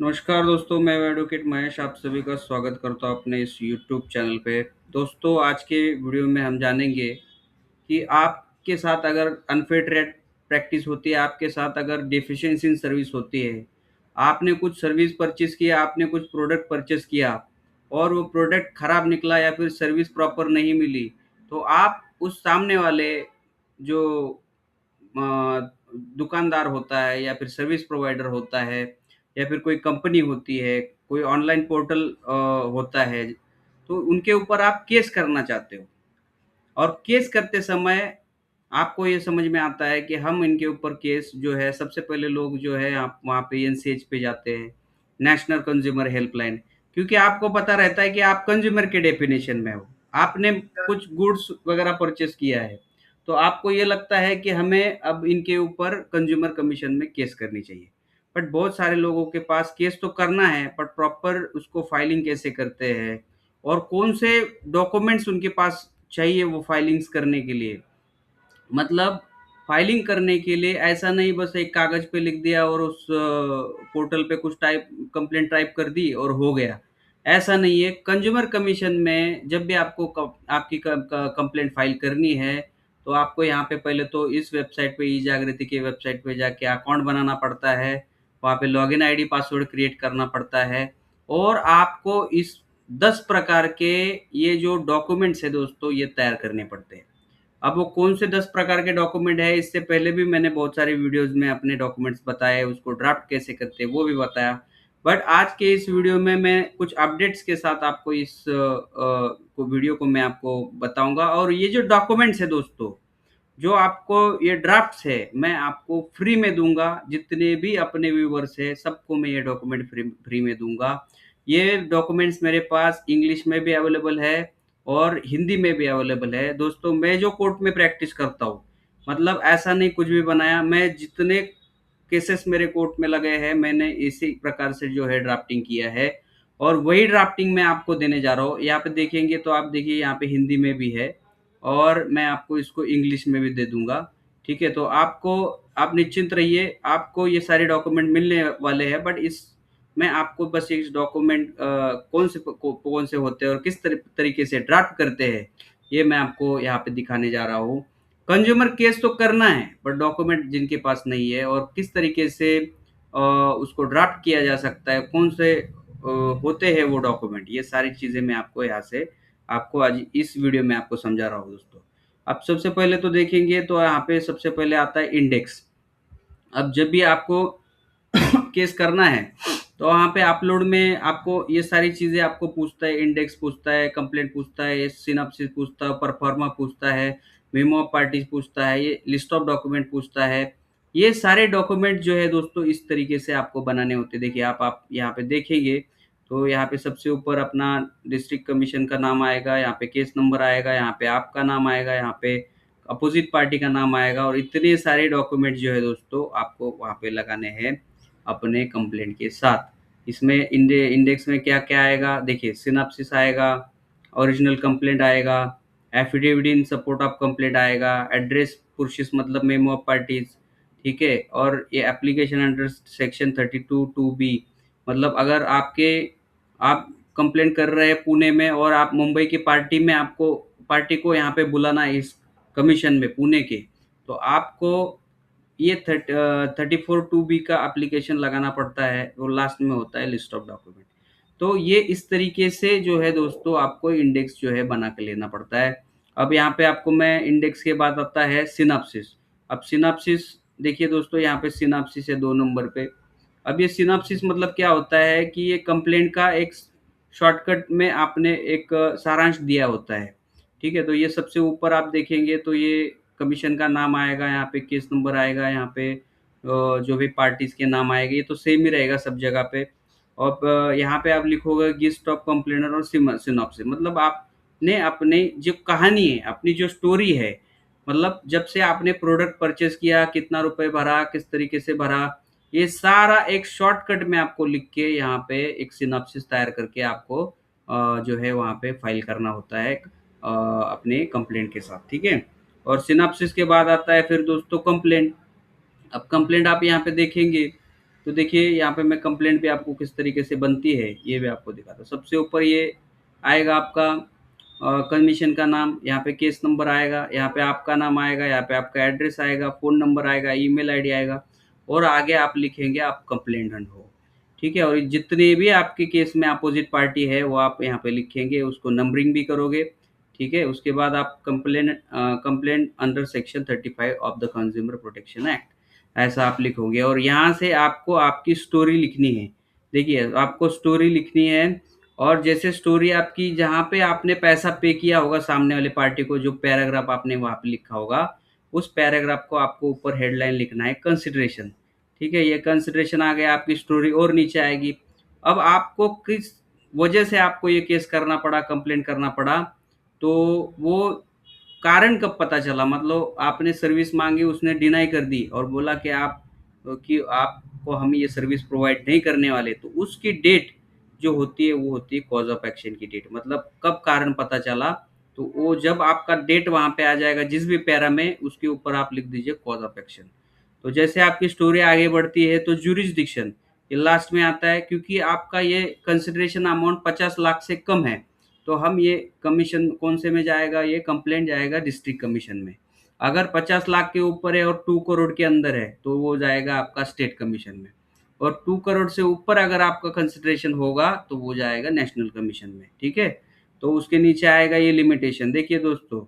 नमस्कार दोस्तों, मैं एडवोकेट महेश आप सभी का स्वागत करता हूँ अपने इस यूट्यूब चैनल पे। दोस्तों, आज के वीडियो में हम जानेंगे कि आपके साथ अगर अनफेयर ट्रेड प्रैक्टिस होती है, आपके साथ अगर डेफिशिएंसी इन सर्विस होती है, आपने कुछ सर्विस परचेज़ किया, आपने कुछ प्रोडक्ट परचेज़ किया और वो प्रोडक्ट खराब निकला या फिर सर्विस प्रॉपर नहीं मिली, तो आप उस सामने वाले जो दुकानदार होता है या फिर सर्विस प्रोवाइडर होता है या फिर कोई कंपनी होती है, कोई ऑनलाइन पोर्टल होता है, तो उनके ऊपर आप केस करना चाहते हो और केस करते समय आपको ये समझ में आता है कि हम इनके ऊपर केस जो है सबसे पहले लोग जो है आप वहाँ पे एनसीएच पे जाते हैं, नेशनल कंज्यूमर हेल्पलाइन क्योंकि आपको पता रहता है कि आप कंज्यूमर के डेफिनेशन में हो। आपने कुछ गुड्स वगैरह परचेज़ किया है, तो आपको ये लगता है कि हमें अब इनके ऊपर कंज्यूमर कमीशन में केस करनी चाहिए। बट बहुत सारे लोगों के पास केस तो करना है, बट प्रॉपर उसको फाइलिंग कैसे करते हैं और कौन से डॉक्यूमेंट्स उनके पास चाहिए वो फाइलिंग्स करने के लिए। मतलब फाइलिंग करने के लिए ऐसा नहीं बस एक कागज़ पे लिख दिया और उस पोर्टल पे कुछ टाइप कंप्लेंट टाइप कर दी और हो गया। ऐसा नहीं है, कंज़्यूमर कमीशन में जब भी आपको आपकी कंप्लेंट फाइल करनी है, तो आपको यहाँ पे पहले तो इस वेबसाइट पे ई-जागृति की वेबसाइट पे जाके अकाउंट बनाना पड़ता है, वहाँ पे लॉगिन आईडी पासवर्ड क्रिएट करना पड़ता है और आपको इस 10 प्रकार के ये जो डॉक्यूमेंट्स हैं दोस्तों, ये तैयार करने पड़ते हैं। अब वो कौन से 10 प्रकार के डॉक्यूमेंट है, इससे पहले भी मैंने बहुत सारी वीडियोज़ में अपने डॉक्यूमेंट्स बताए, उसको ड्राफ्ट कैसे करते हैं, वो भी बताया। बट आज के इस वीडियो में मैं कुछ अपडेट्स के साथ आपको इस वीडियो को मैं आपको बताऊँगा और ये जो डॉक्यूमेंट्स है दोस्तों, जो आपको ये ड्राफ्ट्स है, मैं आपको फ्री में दूँगा। जितने भी अपने व्यूअर्स हैं, सबको मैं ये डॉक्यूमेंट फ्री फ्री में दूँगा। ये डॉक्यूमेंट्स मेरे पास इंग्लिश में भी अवेलेबल है और हिंदी में भी अवेलेबल है। दोस्तों, मैं जो कोर्ट में प्रैक्टिस करता हूँ, मतलब ऐसा नहीं कुछ भी बनाया, मैं जितने केसेस मेरे कोर्ट में लगे हैं, मैंने इसी प्रकार से जो है ड्राफ्टिंग किया है और वही ड्राफ्टिंग मैं आपको देने जा रहा हूँ। यहाँ पे देखेंगे तो आप देखिए यहाँ पे हिंदी में भी है और मैं आपको इसको इंग्लिश में भी दे दूँगा, ठीक है? तो आप निश्चिंत रहिए, आपको ये सारे डॉक्यूमेंट मिलने वाले हैं बट इस मैं आपको बस इस डॉक्यूमेंट कौन से होते हैं और किस तरीके से ड्राफ्ट करते हैं, ये मैं आपको यहाँ पे दिखाने जा रहा हूँ। कंज्यूमर केस तो करना है, बट डॉक्यूमेंट जिनके पास नहीं है और किस तरीके से उसको ड्राफ्ट किया जा सकता है, कौन से होते हैं वो डॉक्यूमेंट, ये सारी चीज़ें मैं आपको यहाँ से आपको आज इस वीडियो में आपको समझा रहा हूँ दोस्तों। अब सबसे पहले तो देखेंगे तो यहाँ पे सबसे पहले आता है इंडेक्स। अब जब भी आपको केस करना है, तो वहाँ पे अपलोड में आपको ये सारी चीज़ें आपको पूछता है, इंडेक्स पूछता है, कंप्लेंट पूछता है, सिनॉप्सिस पूछता है, परफॉर्मा पूछता है, मेमो ऑफ पार्टीज़ पूछता है, ये लिस्ट ऑफ डॉक्यूमेंट पूछता है। ये सारे डॉक्यूमेंट जो है दोस्तों इस तरीके से आपको बनाने होते हैं। देखिए आप यहाँ पे देखेंगे, तो यहाँ पे सबसे ऊपर अपना डिस्ट्रिक्ट कमीशन का नाम आएगा, यहाँ पे केस नंबर आएगा, यहाँ पे आपका नाम आएगा, यहाँ पे अपोज़िट पार्टी का नाम आएगा और इतने सारे डॉक्यूमेंट जो है दोस्तों आपको वहाँ पे लगाने हैं अपने कंप्लेंट के साथ। इसमें इंडेक्स में क्या-क्या आएगा, देखिए सिनॉप्सिस आएगा, ओरिजिनल कंप्लेंट आएगा, affidavit in support of complaint आएगा, एड्रेस पुरशिस मतलब मेमो ऑफ पार्टीज़, ठीक है? और ये एप्लीकेशन अंडर सेक्शन 32 2 बी मतलब अगर आप कंप्लेंट कर रहे हैं पुणे में और आप मुंबई की पार्टी को यहाँ पे बुलाना है इस कमीशन में पुणे के, तो आपको ये 34 टू बी का एप्लीकेशन लगाना पड़ता है, वो लास्ट में होता है लिस्ट ऑफ डॉक्यूमेंट। तो ये इस तरीके से जो है दोस्तों आपको इंडेक्स जो है बना के लेना पड़ता है। अब यहाँ पे आपको मैं इंडेक्स के बाद आता है सिनॉप्सिस। अब सिनॉप्सिस देखिए दोस्तों यहाँ पे सिनॉप्सिस है 2 नंबर पे। अब ये सिनॉप्सिस मतलब क्या होता है कि ये कंप्लेंट का एक शॉर्टकट में आपने एक सारांश दिया होता है, ठीक है? तो ये सबसे ऊपर आप देखेंगे तो ये कमीशन का नाम आएगा, यहाँ पे केस नंबर आएगा, यहाँ पे जो भी पार्टीज़ के नाम आएँगे, ये तो सेम ही रहेगा सब जगह पे। और यहाँ पे आप लिखोगे गिस्ट ऑफ कंप्लेनर और सिनॉप्सिस मतलब आपने अपनी जो कहानी है, अपनी जो स्टोरी है, मतलब जब से आपने प्रोडक्ट परचेज़ किया, कितना रुपए भरा, किस तरीके से भरा, ये सारा एक शॉर्टकट में आपको लिख के यहाँ पे एक सिनॉप्सिस तैयार करके आपको जो है वहाँ पे फाइल करना होता है अपने कंप्लेंट के साथ, ठीक है? और सिनॉप्सिस के बाद आता है फिर दोस्तों कंप्लेंट। अब कंप्लेंट आप यहाँ पे देखेंगे तो देखिए यहाँ पे मैं कंप्लेंट भी आपको किस तरीके से बनती है, ये भी आपको दिखाता हूँ। सबसे ऊपर ये आएगा आपका कमीशन का नाम, यहाँ पे केस नंबर आएगा, यहाँ पे आपका नाम आएगा, यहाँ पे आपका एड्रेस आएगा, फ़ोन नंबर आएगा, ईमेल आईडी आएगा और आगे आप लिखेंगे आप कंप्लेंटेंट हो। ठीक है? और जितने भी आपके केस में अपोज़िट पार्टी है, वो आप यहाँ पे लिखेंगे, उसको नंबरिंग भी करोगे। ठीक है? उसके बाद आप complaint under section 35 of the consumer protection act, ऐसा आप लिखोगे और यहाँ से आपको आपकी स्टोरी लिखनी है। देखिए, आपको स्टोरी लिखनी है और जैसे स्टोरी आपकी जहाँ पे आपने पैसा पे किया होगा सामने वाली पार्टी को, जो पैराग्राफ आपने वहाँ पे लिखा होगा, उस पैराग्राफ को आपको ऊपर हेडलाइन लिखना है कंसिडरेशन। ठीक है? ये कंसिडरेशन आ गया, आपकी स्टोरी और नीचे आएगी। अब आपको किस वजह से आपको ये केस करना पड़ा, कंप्लेंट करना पड़ा, तो वो कारण कब पता चला? मतलब आपने सर्विस माँगी, उसने डिनाई कर दी और बोला कि आपको हम ये सर्विस प्रोवाइड नहीं करने वाले, तो उसकी डेट जो होती है, वो होती है कॉज़ ऑफ एक्शन की डेट। मतलब कब कारण पता चला, तो वो जब आपका डेट वहाँ पे आ जाएगा जिस भी पैरा में, उसके ऊपर आप लिख दीजिए कॉज़ ऑफ एक्शन। तो जैसे आपकी स्टोरी आगे बढ़ती है तो ज्यूरिसडिक्शन ये लास्ट में आता है, क्योंकि आपका ये कंसिडरेशन अमाउंट 50 लाख से कम है, तो हम ये कमीशन कौन से में जाएगा, ये कंप्लेंट जाएगा डिस्ट्रिक्ट कमीशन में। अगर 50 लाख के ऊपर है और 2 करोड़ के अंदर है, तो वो जाएगा आपका स्टेट कमीशन में। और 2 करोड़ से ऊपर अगर आपका कंसिडरेशन होगा, तो वो जाएगा नेशनल कमीशन में। ठीक है? तो उसके नीचे आएगा ये लिमिटेशन। देखिए दोस्तों,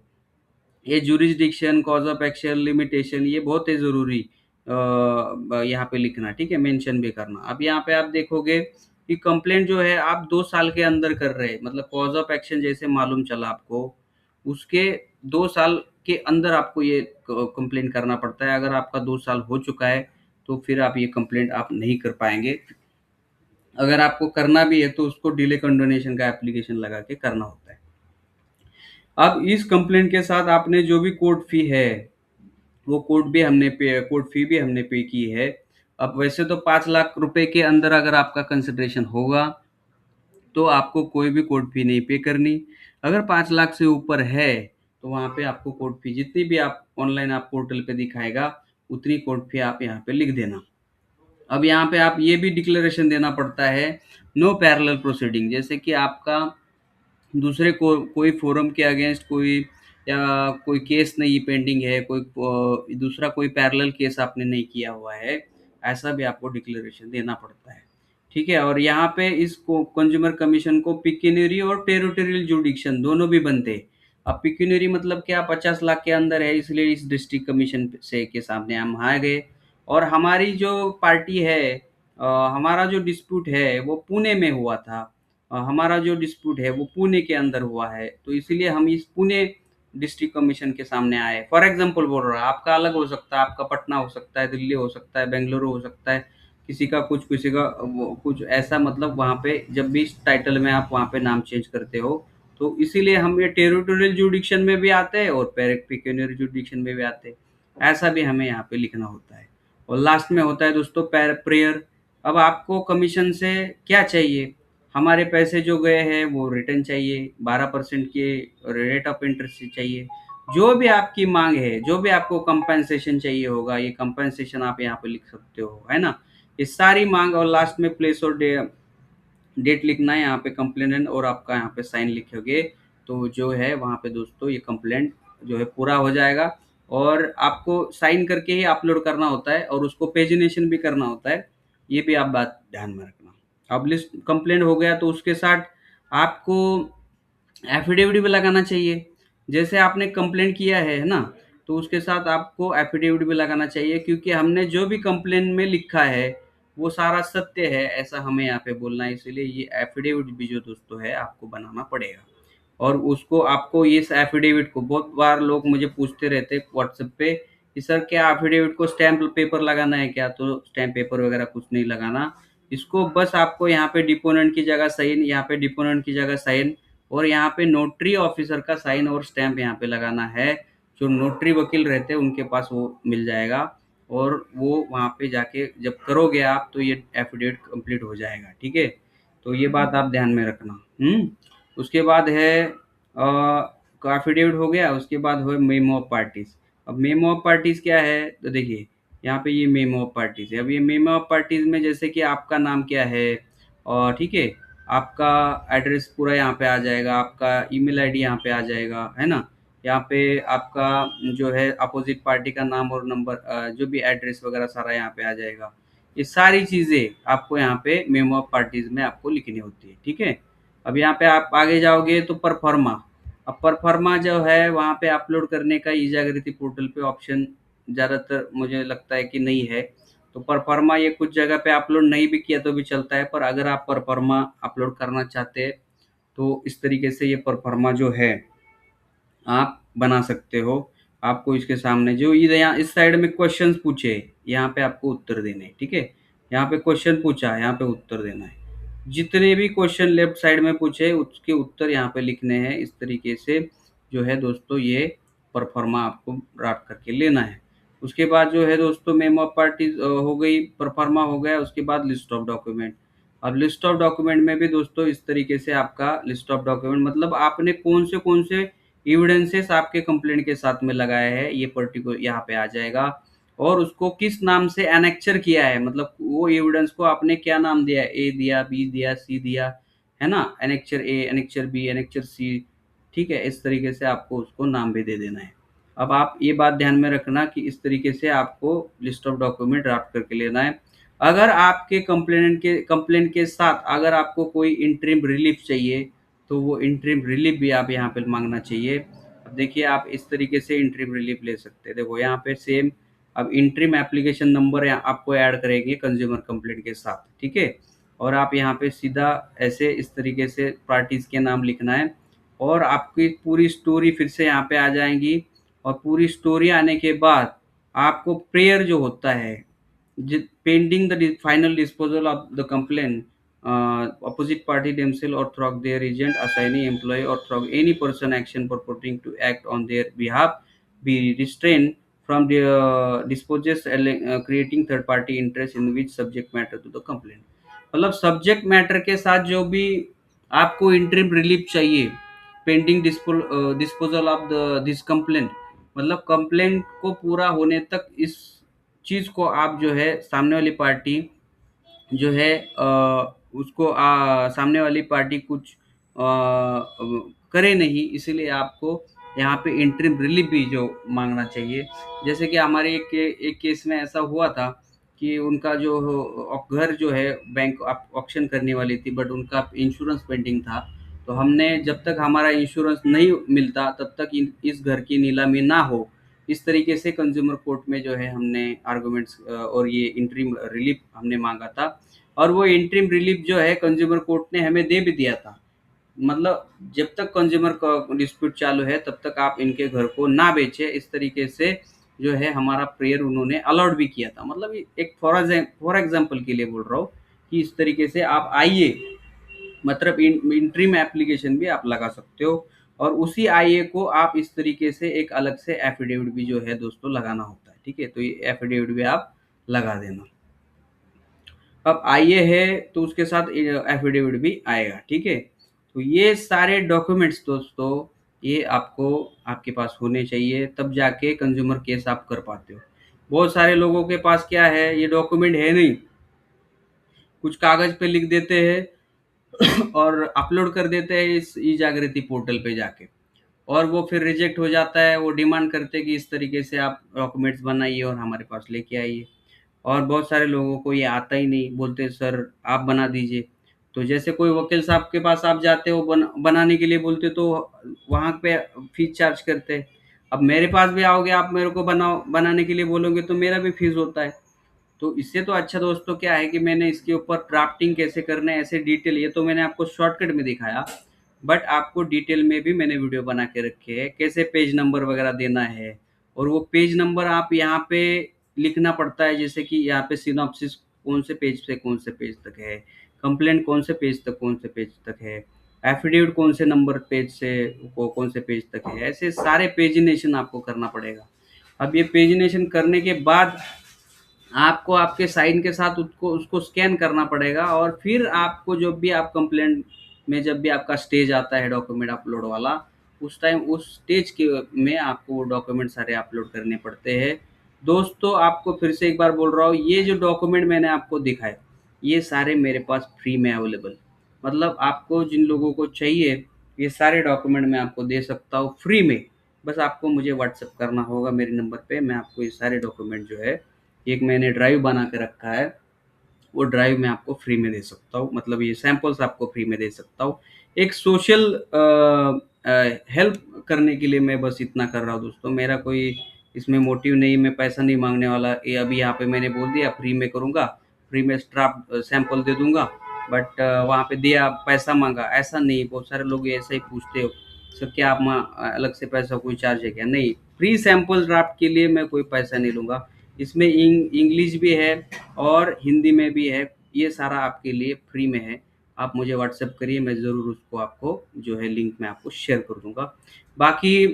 ये jurisdiction, cause of action, limitation, ये बहुत ही ज़रूरी यहाँ पे लिखना, ठीक है? मेंशन भी करना। अब यहाँ पे आप देखोगे कि कंप्लेंट जो है आप 2 साल के अंदर कर रहे हैं, मतलब कॉज ऑफ एक्शन जैसे मालूम चला आपको, उसके 2 साल के अंदर आपको ये कंप्लेंट करना पड़ता है। अगर आपका 2 साल हो चुका है, तो फिर आप ये कंप्लेंट आप नहीं कर पाएँगे। अगर आपको करना भी है, तो उसको डिले कंडोनेशन का एप्लीकेशन लगा के करना होता है। अब इस कंप्लेंट के साथ आपने जो भी कोर्ट फ़ी है, वो कोर्ट फ़ी भी हमने पे की है। अब वैसे तो 5 लाख रुपए के अंदर अगर आपका कंसिडरेशन होगा, तो आपको कोई भी कोर्ट फ़ी नहीं पे करनी। अगर 5 लाख से ऊपर है, तो वहाँ पे आपको कोर्ट फ़ी जितनी भी आप ऑनलाइन आप पोर्टल पे दिखाएगा, उतनी कोर्ट फ़ी आप यहाँ पे लिख देना। अब यहाँ पे आप ये भी डिक्लेरेशन देना पड़ता है, नो पैरेलल प्रोसीडिंग, जैसे कि आपका दूसरे को कोई फोरम के अगेंस्ट कोई या कोई केस नहीं पेंडिंग है, कोई दूसरा कोई पैरेलल केस आपने नहीं किया हुआ है, ऐसा भी आपको डिक्लेरेशन देना पड़ता है। ठीक है? और यहाँ पे इस कंज्यूमर कमीशन को पिक्यूनियरी और टेरिटोरियल जुरिडिक्शन दोनों भी बनते हैं। अब पिक्यूनियरी मतलब क्या, 50 लाख के अंदर है, इसलिए इस डिस्ट्रिक्ट कमीशन से के सामने हम आ गए और हमारी जो पार्टी है, हमारा जो डिस्प्यूट है वो पुणे में हुआ था। हमारा जो डिस्प्यूट है वो पुणे के अंदर हुआ है, तो इसीलिए हम इस पुणे डिस्ट्रिक्ट कमीशन के सामने आए। फॉर एग्जांपल बोल रहा है, आपका अलग हो सकता है, आपका पटना हो सकता है, दिल्ली हो सकता है, बेंगलुरु हो सकता है, किसी का कुछ, किसी का कुछ ऐसा, मतलब वहाँ पे जब भी इस टाइटल में आप वहाँ पे नाम चेंज करते हो, तो इसीलिए हम ये टेरिटोरियल जुडिक्शन में भी आते हैं और पेक्यूनियरी जुडिक्शन में भी आते हैं। ऐसा भी हमें यहाँ पे लिखना होता है। और लास्ट में होता है दोस्तों प्रेयर। अब आपको कमीशन से क्या चाहिए? हमारे पैसे जो गए हैं वो रिटर्न चाहिए, 12% के रेट ऑफ इंटरेस्ट चाहिए। जो भी आपकी मांग है, जो भी आपको कंपनसेशन चाहिए होगा, ये कंपनसेशन आप यहाँ पे लिख सकते हो, है ना? ये सारी मांग और लास्ट में प्लेस और डेट लिखना है यहाँ पे कंप्लेनेंट, और आपका यहाँ पे साइन लिखोगे, तो जो है वहाँ पे दोस्तों ये कंप्लेंट जो है पूरा हो जाएगा। और आपको साइन करके ही अपलोड करना होता है और उसको पेजिनेशन भी करना होता है, ये भी आप बात ध्यान में रखना। अब लिस्ट कंप्लेंट हो गया, तो उसके साथ आपको एफिडेविट भी लगाना चाहिए। जैसे आपने कंप्लेंट किया है ना, तो उसके साथ आपको एफिडेविट भी लगाना चाहिए, क्योंकि हमने जो भी कंप्लेंट में लिखा है वो सारा सत्य है, ऐसा हमें यहाँ पे बोलना है। इसीलिए ये एफिडेविट भी जो दोस्तों है आपको बनाना पड़ेगा। और उसको आपको इस एफिडेविट को बहुत बार लोग मुझे पूछते रहते हैं व्हाट्सएप पे कि सर क्या एफिडेविट को स्टैम्प पेपर लगाना है क्या? तो स्टैम्प पेपर वगैरह कुछ नहीं लगाना। इसको बस आपको यहाँ पे डिपोनेंट की जगह साइन, यहाँ पे डिपोनेंट की जगह साइन, और यहाँ पे नोटरी ऑफिसर का साइन और स्टैम्प यहाँ पे लगाना है। जो नोटरी वकील रहते हैं उनके पास वो मिल जाएगा, और वो वहाँ पे जाके जब करोगे आप, तो ये एफिडेविट कंप्लीट हो जाएगा। ठीक है? तो ये बात आप ध्यान में रखना। उसके बाद है एफिडेविट हो गया, उसके बाद हो मेमो ऑफ पार्टीज। अब मेमो ऑफ पार्टीज क्या है, तो देखिए यहाँ पे ये मेमो ऑफ पार्टीज़ है। अब ये मेमो ऑफ पार्टीज़ में जैसे कि आपका नाम क्या है और ठीक है, आपका एड्रेस पूरा यहाँ पे आ जाएगा, आपका ईमेल आईडी यहाँ पे आ जाएगा, है ना? यहाँ पे आपका जो है अपोज़िट पार्टी का नाम और नंबर जो भी एड्रेस वगैरह सारा यहाँ पे आ जाएगा। ये सारी चीज़ें आपको यहाँ पे मेमो ऑफ पार्टीज़ में आपको लिखनी होती है, ठीक है? अब यहाँ पे आप आगे जाओगे तो परफॉर्मा। अब परफॉर्मा जो है वहाँ पे अपलोड करने का ई-जागृति पोर्टल पे ऑप्शन ज़्यादातर मुझे लगता है कि नहीं है। तो परफॉर्मा ये कुछ जगह पे अपलोड नहीं भी किया तो भी चलता है, पर अगर आप परफॉर्मा अपलोड करना चाहते हैं, तो इस तरीके से ये परफॉर्मा जो है आप बना सकते हो। आपको इसके सामने जो ये यहाँ इस साइड में क्वेश्चंस पूछे, यहाँ पे आपको उत्तर देने हैं, ठीक है? यहाँ पे क्वेश्चन पूछा, यहाँ पे उत्तर देना है। जितने भी क्वेश्चन लेफ्ट साइड में पूछे, उसके उत्तर यहाँ पे लिखने हैं। इस तरीके से जो है दोस्तों ये परफॉर्मा आपको ड्राफ्ट करके लेना है। उसके बाद जो है दोस्तों मेमो ऑफ पार्टीज़ हो गई, परफॉर्मा हो गया, उसके बाद लिस्ट ऑफ डॉक्यूमेंट। अब लिस्ट ऑफ डॉक्यूमेंट में भी दोस्तों इस तरीके से आपका लिस्ट ऑफ डॉक्यूमेंट मतलब आपने कौन से एविडेंसेस आपके कंप्लेंट के साथ में लगाया है, ये पर्टिकुलर यहाँ पे आ जाएगा। और उसको किस नाम से एनेक्चर किया है, मतलब वो एविडेंस को आपने क्या नाम दिया है, ए दिया, बी दिया, सी दिया, है ना? एनेक्चर ए, एनेक्चर बी, एनेक्चर सी, ठीक है? इस तरीके से आपको उसको नाम भी दे देना है। अब आप ये बात ध्यान में रखना कि इस तरीके से आपको लिस्ट ऑफ डॉक्यूमेंट ड्राफ्ट करके लेना है। अगर आपके कंप्लेंट के साथ अगर आपको कोई इंटरिम रिलीफ चाहिए, तो वो इंटरिम रिलीफ भी आप यहाँ पे माँगना चाहिए। अब देखिए आप इस तरीके से इंटरिम रिलीफ ले सकते हैं। देखो यहाँ पे सेम अब इंटरिम एप्लीकेशन नंबर यहाँ आपको ऐड करेंगे कंज्यूमर कंप्लेंट के साथ, ठीक है? और आप यहाँ पे सीधा ऐसे इस तरीके से पार्टीज़ के नाम लिखना है और आपकी पूरी स्टोरी फिर से यहाँ पे आ जाएँगी और पूरी स्टोरी आने के बाद आपको प्रेयर जो होता है pending the final disposal of the complaint, opposite party themselves or through their agent, assignee, employee, or through any person action purporting to act on their behalf be restrained from the disposes creating third party interest in which subject matter to the complaint। मतलब subject matter के साथ जो भी आपको interim relief चाहिए pending disposal of the this complaint, मतलब complaint को पूरा होने तक इस चीज़ को आप जो है सामने वाली पार्टी जो है उसको सामने वाली पार्टी कुछ करे नहीं, इसीलिए आपको यहाँ पे इंटरिम रिलीफ भी जो मांगना चाहिए। जैसे कि हमारे एक केस में ऐसा हुआ था कि उनका जो घर जो है बैंक ऑक्शन करने वाली थी, बट उनका इंश्योरेंस पेंडिंग था। तो हमने जब तक हमारा इंश्योरेंस नहीं मिलता तब तक इस घर की नीलामी ना हो, इस तरीके से कंज्यूमर कोर्ट में जो है हमने आर्गुमेंट्स और ये इंटरिम रिलीफ हमने मांगा था। और वो इंटरिम रिलीफ जो है कंज्यूमर कोर्ट ने हमें दे भी दिया था। मतलब जब तक कंज्यूमर का डिस्प्यूट चालू है तब तक आप इनके घर को ना बेचें, इस तरीके से जो है हमारा प्रेयर उन्होंने अलाउड भी किया था। मतलब एक फॉर एग्जांपल के लिए बोल रहा हूँ कि इस तरीके से आप आइए, मतलब इंटरिम एप्लीकेशन भी आप लगा सकते हो और उसी आईए को आप इस तरीके से एक अलग से एफिडेविट भी जो है दोस्तों लगाना होता है, ठीक है? तो ये एफिडेविट भी आप लगा देना। अब आईए है तो उसके साथ एफिडेविट भी आएगा, ठीक है? तो ये सारे डॉक्यूमेंट्स दोस्तों ये आपको आपके पास होने चाहिए, तब जाके कंज्यूमर केस आप कर पाते हो। बहुत सारे लोगों के पास क्या है, ये डॉक्यूमेंट है नहीं, कुछ कागज पे लिख देते हैं और अपलोड कर देते हैं इस ई जागृति पोर्टल पे जाके, और वो फिर रिजेक्ट हो जाता है। वो डिमांड करते हैं कि इस तरीके से आप डॉक्यूमेंट्स बनाइए और हमारे पास लेके आइए। और बहुत सारे लोगों को ये आता ही नहीं, बोलते सर आप बना दीजिए। तो जैसे कोई वकील साहब के पास आप जाते हो बनाने के लिए बोलते, तो वहाँ पे फीस चार्ज करते हैं। अब मेरे पास भी आओगे आप मेरे को बनाने के लिए बोलोगे तो मेरा भी फीस होता है। तो इससे तो अच्छा दोस्तों क्या है कि मैंने इसके ऊपर ड्राफ्टिंग कैसे करना है ऐसे डिटेल, ये तो मैंने आपको शॉर्टकट में दिखाया, बट आपको डिटेल में भी मैंने वीडियो बना के रखे है, कैसे पेज नंबर वगैरह देना है। और वो पेज नंबर आप यहाँ पे लिखना पड़ता है, जैसे कि यहाँ पे सिनॉप्सिस कौन से पेज से कौन से पेज तक है, कंप्लेंट कौन से पेज तक कौन से पेज तक है, एफिडेविट कौन से नंबर पेज से कौन से पेज तक है, ऐसे सारे पेजिनेशन आपको करना पड़ेगा। अब ये पेजिनेशन करने के बाद आपको आपके साइन के साथ उसको उसको स्कैन करना पड़ेगा, और फिर आपको जब भी आप कंप्लेंट में जब भी आपका स्टेज आता है डॉक्यूमेंट अपलोड वाला, उस टाइम उस स्टेज के में आपको वो डॉक्यूमेंट सारे अपलोड करने पड़ते हैं। दोस्तों आपको फिर से एक बार बोल रहा हूँ, ये जो डॉक्यूमेंट मैंने आपको दिखाए, ये सारे मेरे पास फ्री में अवेलेबल। मतलब आपको जिन लोगों को चाहिए, ये सारे डॉक्यूमेंट मैं आपको दे सकता हूँ फ्री में। बस आपको मुझे व्हाट्सएप करना होगा मेरे नंबर पे, मैं आपको ये सारे डॉक्यूमेंट जो है, एक मैंने ड्राइव बना के रखा है, वो ड्राइव मैं आपको फ्री में दे सकता हूँ। मतलब ये सैंपल्स आपको फ्री में दे सकता हूँ। एक सोशल हेल्प करने के लिए मैं बस इतना कर रहा हूँ दोस्तों। मेरा कोई इसमें मोटिव नहीं, मैं पैसा नहीं माँगने वाला। ये अभी यहाँ पे मैंने बोल दिया फ्री में करूँगा, फ्री में ड्राफ्ट सैंपल दे दूँगा। बट वहाँ पे दिया, पैसा माँगा, ऐसा नहीं। बहुत सारे लोग ऐसे ही पूछते हो, सर क्या आप अलग से पैसा कोई चार्ज है क्या? नहीं, फ्री सैंपल ड्राफ्ट के लिए मैं कोई पैसा नहीं लूँगा। इसमें इंग्लिश भी है और हिंदी में भी है, ये सारा आपके लिए फ्री में है। आप मुझे व्हाट्सएप करिए, मैं ज़रूर उसको आपको जो है लिंक मैं आपको शेयर कर दूँगा। बाकी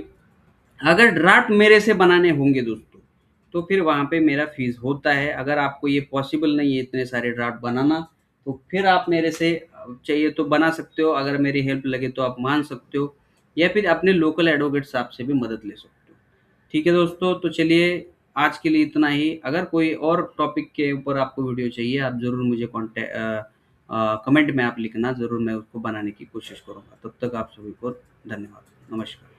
अगर ड्राफ्ट मेरे से बनाने होंगे दोस्तों, तो फिर वहाँ पे मेरा फ़ीस होता है। अगर आपको ये पॉसिबल नहीं है इतने सारे ड्राफ्ट बनाना, तो फिर आप मेरे से चाहिए तो बना सकते हो, अगर मेरी हेल्प लगे तो आप मान सकते हो, या फिर अपने लोकल एडवोकेट साहब से भी मदद ले सकते हो। ठीक है दोस्तों, तो चलिए आज के लिए इतना ही। अगर कोई और टॉपिक के ऊपर आपको वीडियो चाहिए, आप ज़रूर मुझे कमेंट में आप लिखना, ज़रूर मैं उसको बनाने की कोशिश करूँगा। तब तक आप सभी को धन्यवाद। नमस्कार।